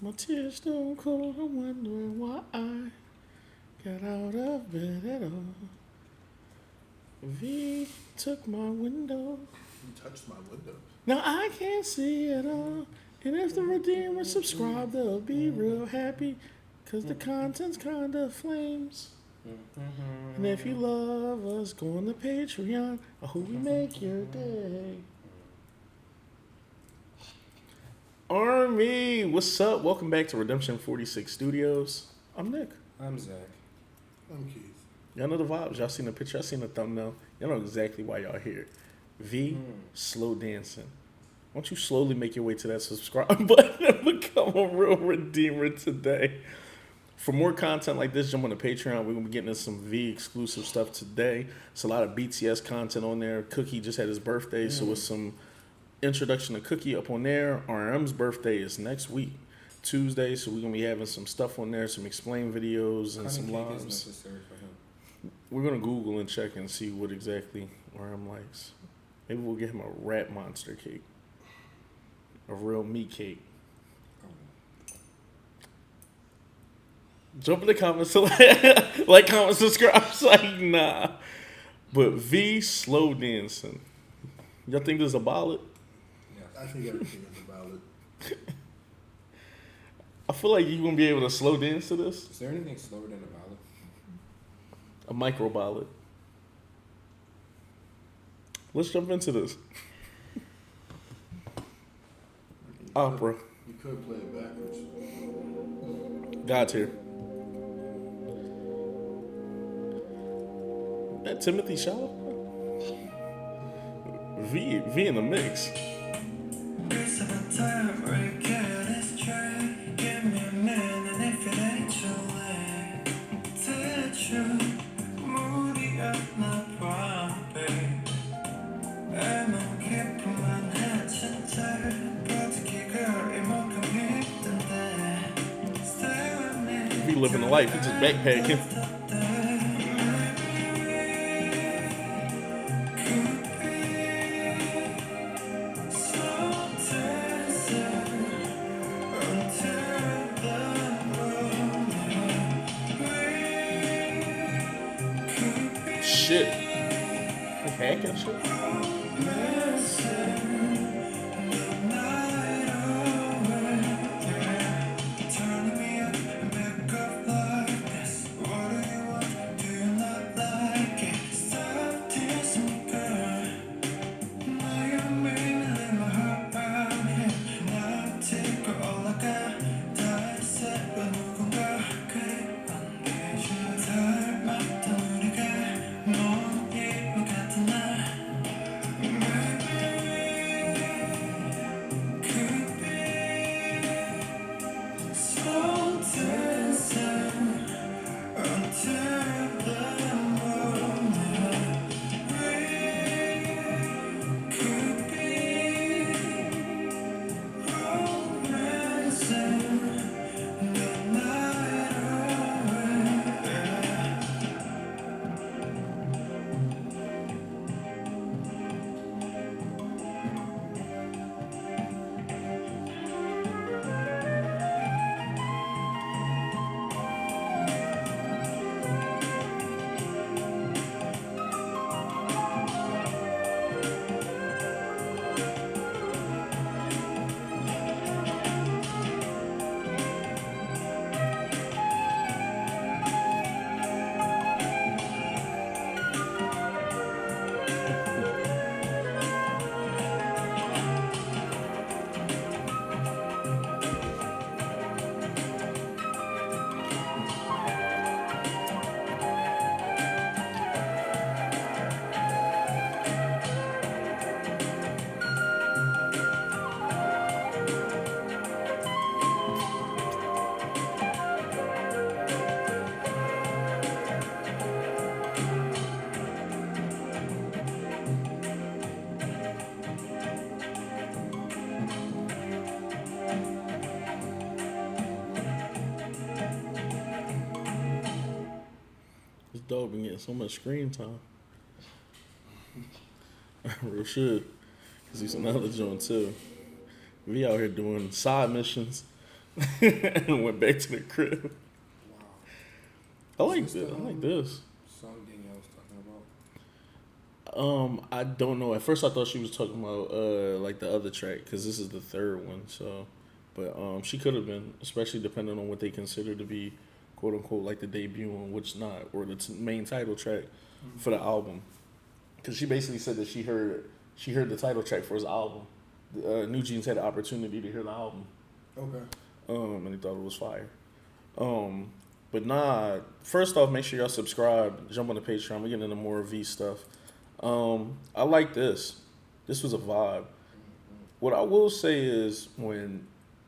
My tears stone cold. I'm wondering why I got out of bed at all. V took my window. You touched my window. Now I can't see it all. And if the Redeemers subscribe, they'll be real happy. Cause the content's kinda flames. And if you love us, go on the Patreon. I hope we make your day. Army, what's up? Welcome back to Redemption 46 Studios. I'm Nick. I'm Zach. I'm Keith. Y'all know the vibes. Y'all seen the picture. Y'all seen the thumbnail. Y'all know exactly why y'all here. V, slow dancing. Why don't you slowly make your way to that subscribe button and become a real redeemer today? For more content like this, jump on the Patreon. We're going to be getting into some V exclusive stuff today. It's a lot of BTS content on there. Cookie just had his birthday, so it's some introduction to Cookie up on there. RM's birthday is next week, Tuesday, so we're going to be having some stuff on there, some explain videos and some Cake is lives. necessary for him. We're going to Google and check and see what exactly RM likes. Maybe we'll get him a rat monster cake. A real meat cake. Jump in the comments to like, comment, subscribe. It's like, nah. But V, slow dancing. Y'all think this is a ballad? Yeah. I think everything is about it. I feel like you're going to be able to slow dance to this. Is there anything slower than a ballad? A micro ballad. Let's jump into this. Opera. You could play it backwards. God's here. That Timothy Shaw? V in the mix. V living the life. He just backpacking. Shit. Hacking shit? This dog been getting so much screen time. Real shit. Cause he's another joint too. We out here doing side missions, and went back to the crib. Wow. I Is like this this. the, I like this. Song Danielle was talking about. I don't know. At first, I thought she was talking about like the other track because this is the third one. So, but she could have been, especially depending on what they consider to be, quote unquote, like the debut and which not, or the main title track for the album. Because she basically said that she heard the title track for his album. New Jeans had the opportunity to hear the album. Okay. And he thought it was fire. But nah, first off, make sure y'all subscribe, jump on the Patreon. We're getting into more V stuff. I like this. This was a vibe. What I will say is when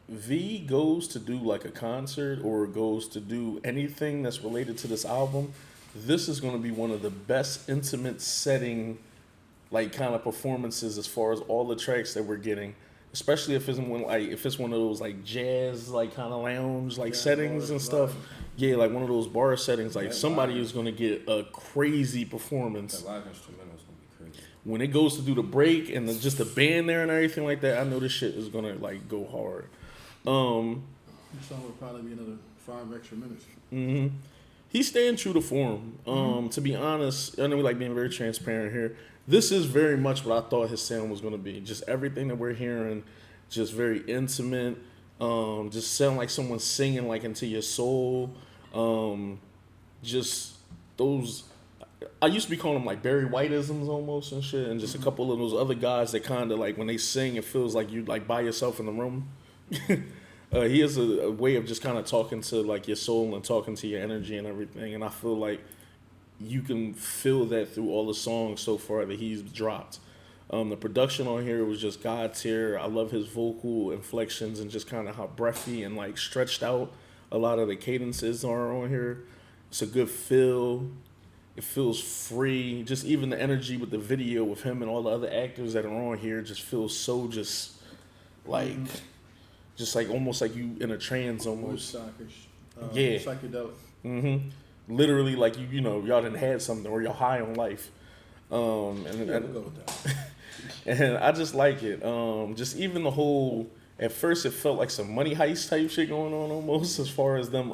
V goes to do like a concert or goes to do anything that's related to this album, this is going to be one of the best intimate setting like kind of performances as far as all the tracks that we're getting, especially if it's one of those like jazz like kind of lounge like settings and stuff. Yeah, like one of those bar settings. Like somebody is gonna get a crazy performance. That live instrumental is gonna be crazy. When it goes to do the break and just the band there and everything like that, I know this shit is gonna like go hard. This song will probably be another 5 extra minutes. Mm-hmm. He's staying true to form. To be honest, I know we like being very transparent here. This is very much what I thought his sound was going to be. Just everything that we're hearing, just very intimate. Just sound like someone singing like into your soul. Just those. I used to be calling them like Barry Whiteisms almost and shit, and just a couple of those other guys that kind of like when they sing, it feels like you like by yourself in the room. He has a way of just kind of talking to like your soul and talking to your energy and everything, and I feel like you can feel that through all the songs so far that he's dropped. The production on here was just God tier. I love his vocal inflections and just kind of how breathy and like stretched out a lot of the cadences are on here. It's a good feel. It feels free. Just even the energy with the video with him and all the other actors that are on here just feels so just like almost like you in a trance almost. Woodstockish. Yeah. Psychedelic. Mm-hmm. Literally, like you know, y'all done had something or y'all high on life. We'll go with that. And I just like it. Just even the whole. At first, it felt like some money heist type shit going on almost, as far as them,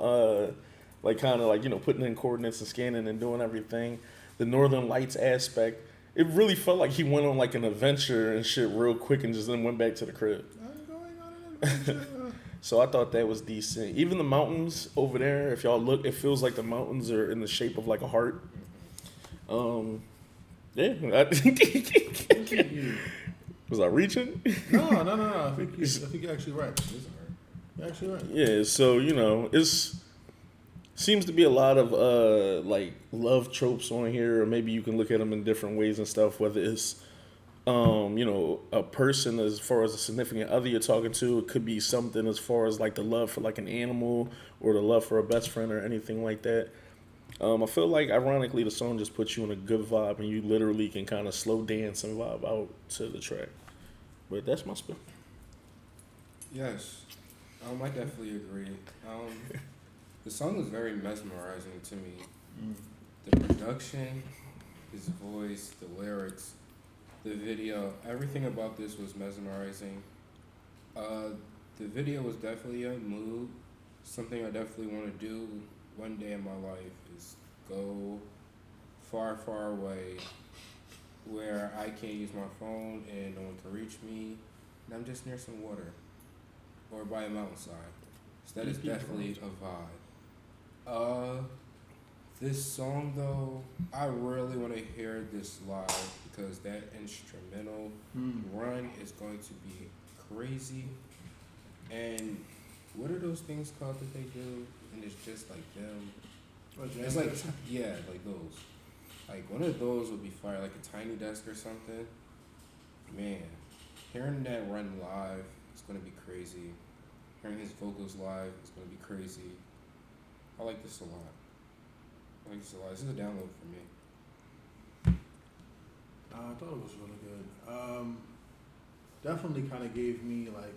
like kind of like putting in coordinates and scanning and doing everything. The Northern Lights aspect. It really felt like he went on like an adventure and shit real quick and just then went back to the crib. I'm going on an adventure. So I thought that was decent. Even the mountains over there, if y'all look, it feels like the mountains are in the shape of like a heart. Yeah. Was I reaching? No. I think you're actually right. You're actually right. Yeah. So it's seems to be a lot of like love tropes on here, or maybe you can look at them in different ways and stuff. Whether it's a person as far as a significant other you're talking to, it could be something as far as like the love for like an animal or the love for a best friend or anything like that. I feel like ironically the song just puts you in a good vibe and you literally can kind of slow dance and vibe out to the track. But that's my spin. Yes, I definitely agree. The song was very mesmerizing to me. The production, his voice, the lyrics, the video, everything about this was mesmerizing. The video was definitely a mood. Something I definitely want to do one day in my life is go far, far away where I can't use my phone and no one can reach me, and I'm just near some water or by a mountainside. So that is definitely a vibe. This song though, I really want to hear this live because that instrumental run is going to be crazy. And what are those things called that they do? And it's just like them. It's like like those. Like one of those would be fire, like a tiny desk or something. Man, hearing that run live is gonna be crazy. Hearing his vocals live is gonna be crazy. I like this a lot. This is a download for me. I thought it was really good. Definitely kind of gave me like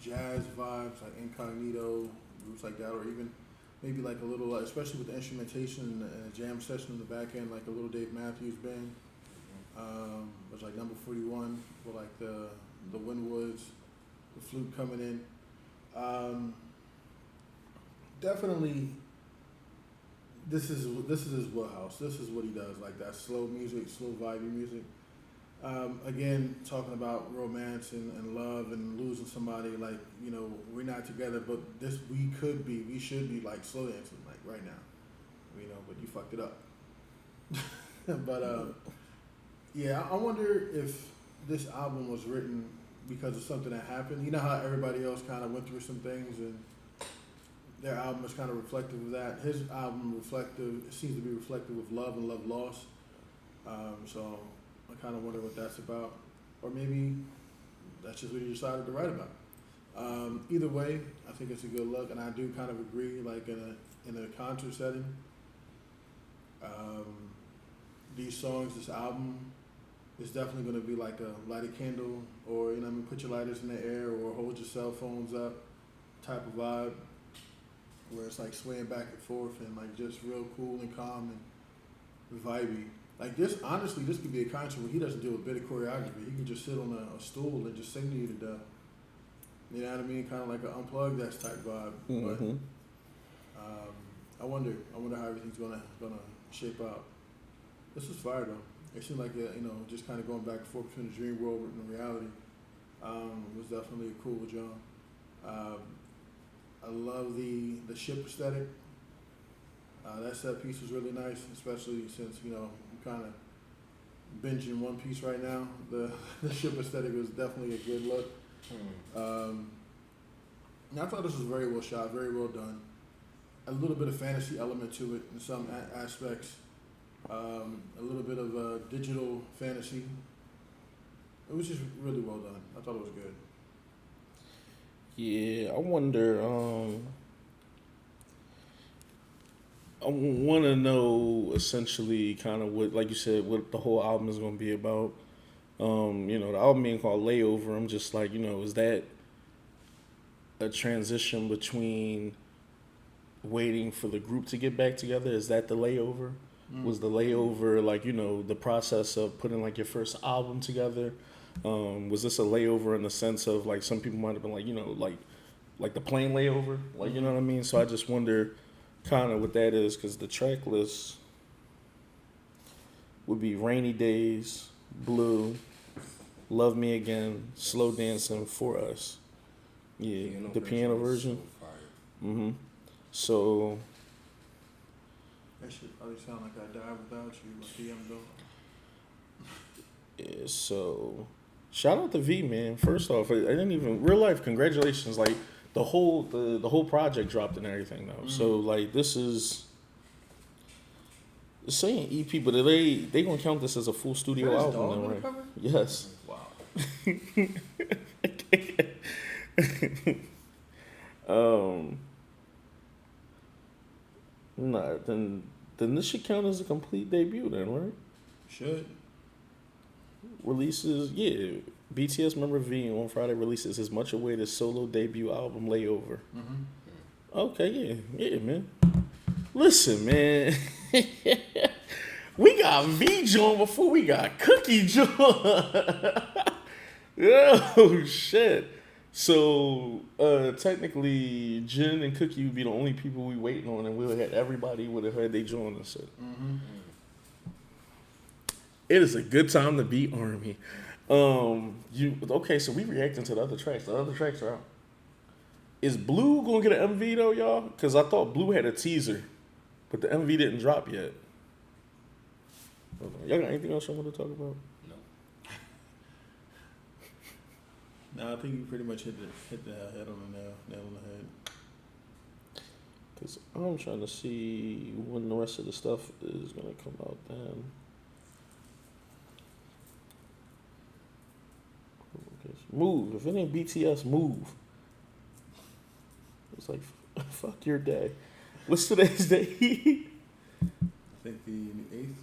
jazz vibes, like Incognito, groups like that, or even maybe like a little, especially with the instrumentation and a jam session in the back end, like a little Dave Matthews Band. Was like number 41 with like the Winwoods, the flute coming in. Definitely, this is his wheelhouse. This is what he does, like that slow music, slow vibey music. Again, talking about romance and love and losing somebody, like, you know, we're not together, but we should be like slow dancing, like right now, you know, but you fucked it up. But yeah, I wonder if this album was written because of something that happened. You know how everybody else kind of went through some things, and their album is kind of reflective of that. His album seems to be reflective of love and love lost. So I kind of wonder what that's about, or maybe that's just what he decided to write about. Either way, I think it's a good look, and I do kind of agree. Like in a concert setting, these songs, this album, is definitely going to be like a light a candle, or, you know what I mean, put your lighters in the air, or hold your cell phones up type of vibe, where it's like swaying back and forth and like just real cool and calm and vibey. Like this, honestly, this could be a concert where he doesn't do a bit of choreography. He can just sit on a stool and just sing to you to death. You know what I mean? Kind of like an unplugged that's type vibe. Mm-hmm. But I wonder how everything's gonna shape out. This was fire though. It seemed like you know, just kind of going back and forth between the dream world and the reality. Was definitely a cool job. I love the ship aesthetic. That set piece was really nice, especially since, you know, I'm kind of binging One Piece right now. The ship aesthetic was definitely a good look. And I thought this was very well shot, very well done. A little bit of fantasy element to it in some aspects. A little bit of digital fantasy. It was just really well done. I thought it was good. Yeah, I wonder. I want to know essentially kind of what, like you said, what the whole album is going to be about. You know, the album being called Layover, I'm just like, you know, is that a transition between waiting for the group to get back together? Is that the layover? Was the layover like, you know, the process of putting like your first album together? Was this a layover in the sense of like some people might have been like, you know, like the plane layover, like, you know what I mean? So I just wonder kind of what that is, because the track list would be Rainy Days, Blue, Love Me Again, Slow Dancing, For Us. Yeah, the piano version. So fire. Mm-hmm. So That shit probably sound like I Die Without You by PM though. yeah, so shout out to V, man. First off, I didn't even real life. Congratulations, like the whole project dropped and everything though. So like this is it's saying EP, but they gonna count this as a full studio Is that his album, dog then, on the right? cover? Yes. Wow. Nah, then this should count as a complete debut then, right? Should. Releases, yeah. BTS member V on Friday releases his much awaited solo debut album Layover. Okay, yeah, man. Listen, man. We got V joint before we got Cookie joint. Oh shit. So technically, Jin and Cookie would be the only people we waiting on, and everybody would have had they join us. It is a good time to be Army. Okay? So we reacting to the other tracks. The other tracks are out. Is Blue gonna get an MV though, y'all? Because I thought Blue had a teaser, but the MV didn't drop yet. Hold on. Y'all got anything else y'all want to talk about? No, I think you pretty much hit the head on the nail on the head. Because I'm trying to see when the rest of the stuff is going to come out then. Move. If it ain't BTS, move. It's like, fuck your day. What's today's date? I think the 8th.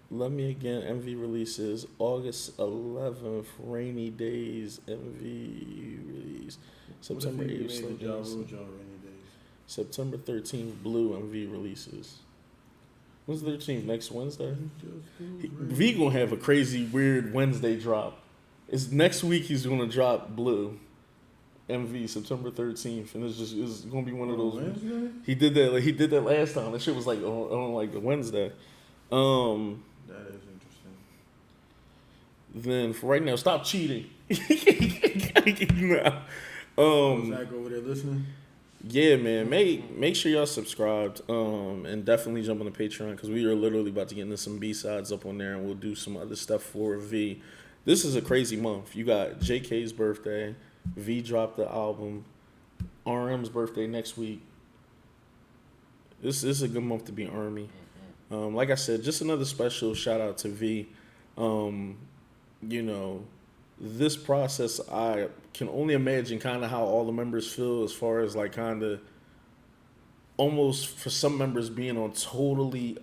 Love Me Again MV releases August 11th. Rainy Days MV release. September 8th. Slow Dancing. Rainy Days. September 13th. Blue MV releases. When's the 13th? Next Wednesday? V gonna have a crazy, weird Wednesday drop. It's next week he's gonna drop Blue. MV September 13th, and it's gonna be one of those. Wednesday? He did that. Like, he did that last time. That shit was like on like the Wednesday. That is interesting. Then for right now, stop cheating. Nah. Zach over there listening. Yeah, man. Make sure y'all subscribed. And definitely jump on the Patreon because we are literally about to get into some B-sides up on there, and we'll do some other stuff for V. This is a crazy month. You got JK's birthday. V dropped the album. RM's birthday next week. This is a good month to be Army. Like I said, just another special shout out to V. You know, this process, I can only imagine kind of how all the members feel as far as like kind of almost for some members being on totally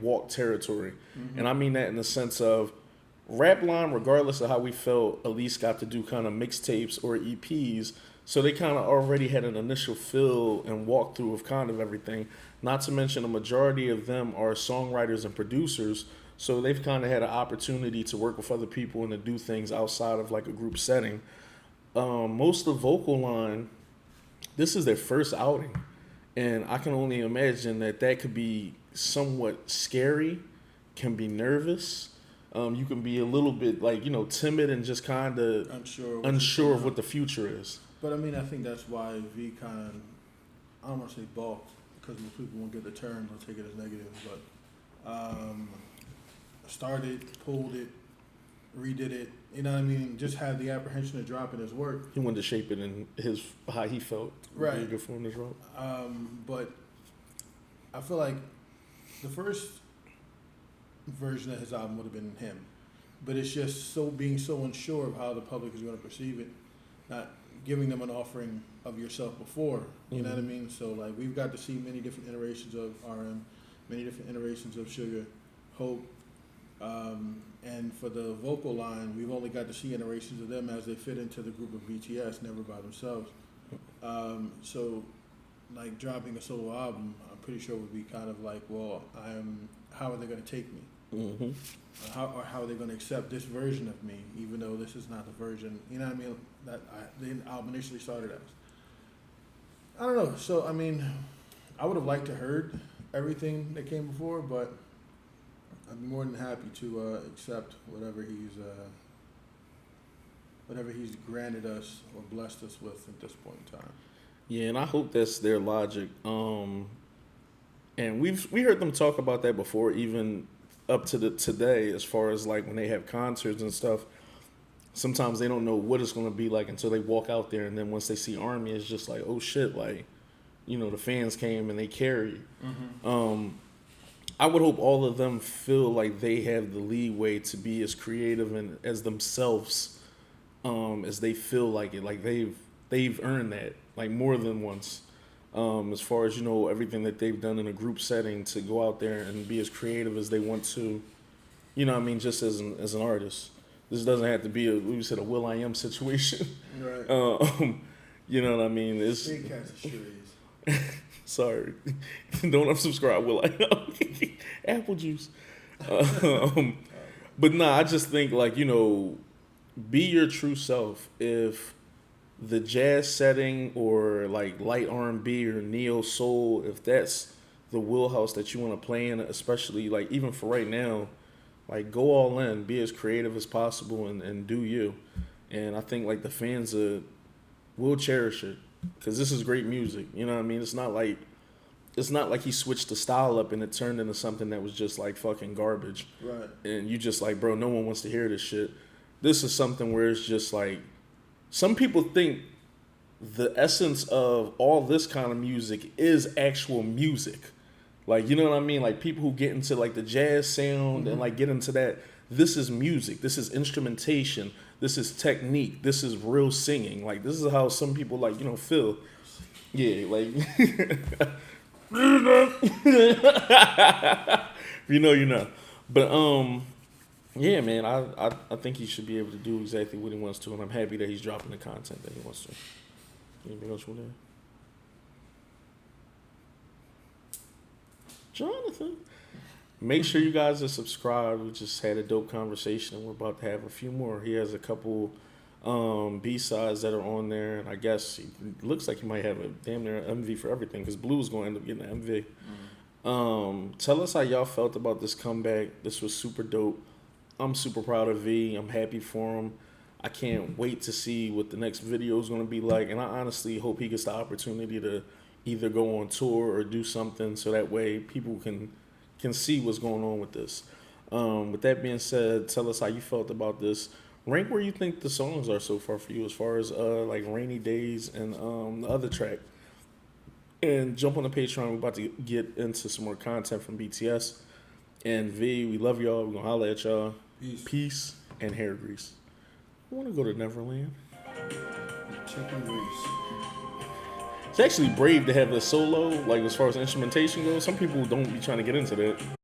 walk territory. And I mean that in the sense of Rap Line, regardless of how we felt, at least got to do kind of mixtapes or EPs. So they kind of already had an initial feel and walkthrough of kind of everything. Not to mention a majority of them are songwriters and producers. So they've kind of had an opportunity to work with other people and to do things outside of like a group setting. Most of Vocal Line, this is their first outing. And I can only imagine that could be somewhat scary, can be nervous. You can be a little bit timid and just kind of unsure of what the future is. But I mean, I think that's why V kind of, I don't want to say balked, because most people won't get the term, they'll take it as negative, but started, pulled it, redid it, you know what I mean? Just had the apprehension of dropping his work. He wanted to shape it in how he felt. Right. Be a good form to drop. But I feel like the first version of his album would have been him, but it's just being so unsure of how the public is going to perceive it, not giving them an offering of yourself before, you know what I mean? So like we've got to see many different iterations of RM, many different iterations of Sugar, Hope, and for the Vocal Line, we've only got to see iterations of them as they fit into the group of BTS, never by themselves. So like dropping a solo album, I'm pretty sure would be kind of like, well, how are they going to take me? How are they going to accept this version of me, even though this is not the version, you know what I mean, that the album initially started as. I don't know. So, I mean, I would have liked to heard everything that came before, but I'd be more than happy to accept whatever he's granted us or blessed us with at this point in time. Yeah, and I hope that's their logic. And we heard them talk about that before, even up to today, as far as like when they have concerts and stuff. Sometimes they don't know what it's going to be like until they walk out there, and then once they see Army, it's just like, oh shit, like, you know, the fans came and they carried. I would hope all of them feel like they have the leeway to be as creative and as themselves as they feel like it. Like they've earned that, like more than once. As far as, you know, everything that they've done in a group setting to go out there and be as creative as they want to, you know what I mean, just as an artist. This doesn't have to be a Will.I.Am situation. Right. You know what I mean? It's big cats of sorry. Don't unsubscribe, Will.I.Am. Apple juice. But nah, I just think, like, you know, be your true self. If the jazz setting or like light R&B or neo soul, if that's the wheelhouse that you want to play in, especially like even for right now, like go all in, be as creative as possible and do you. And I think like the fans will cherish it because this is great music. You know what I mean? It's not like he switched the style up and it turned into something that was just like fucking garbage. Right. And you just like, bro, no one wants to hear this shit. This is something where it's just like, some people think the essence of all this kind of music is actual music. Like, you know what I mean? Like people who get into like the jazz sound and like get into that, this is music. This is instrumentation. This is technique. This is real singing. Like this is how some people like, you know, feel. Yeah, like you know. But yeah, man, I think he should be able to do exactly what he wants to, and I'm happy that he's dropping the content that he wants to. Anything else from there? Jonathan? Make sure you guys are subscribed. We just had a dope conversation, and we're about to have a few more. He has a couple B-sides that are on there, and I guess it looks like he might have a damn near MV for everything because Blue is going to end up getting an MV. Tell us how y'all felt about this comeback. This was super dope. I'm super proud of V. I'm happy for him. I can't wait to see what the next video is going to be like, and I honestly hope he gets the opportunity to either go on tour or do something so that way people can see what's going on with this. With that being said, tell us how you felt about this. Rank where you think the songs are so far for you as far as like Rainy Days and the other track. And jump on the Patreon. We're about to get into some more content from BTS. And V, we love y'all. We're going to holler at y'all. Peace and hair grease. I want to go to Neverland. Chicken grease. It's actually brave to have a solo, like as far as instrumentation goes. Some people don't be trying to get into that.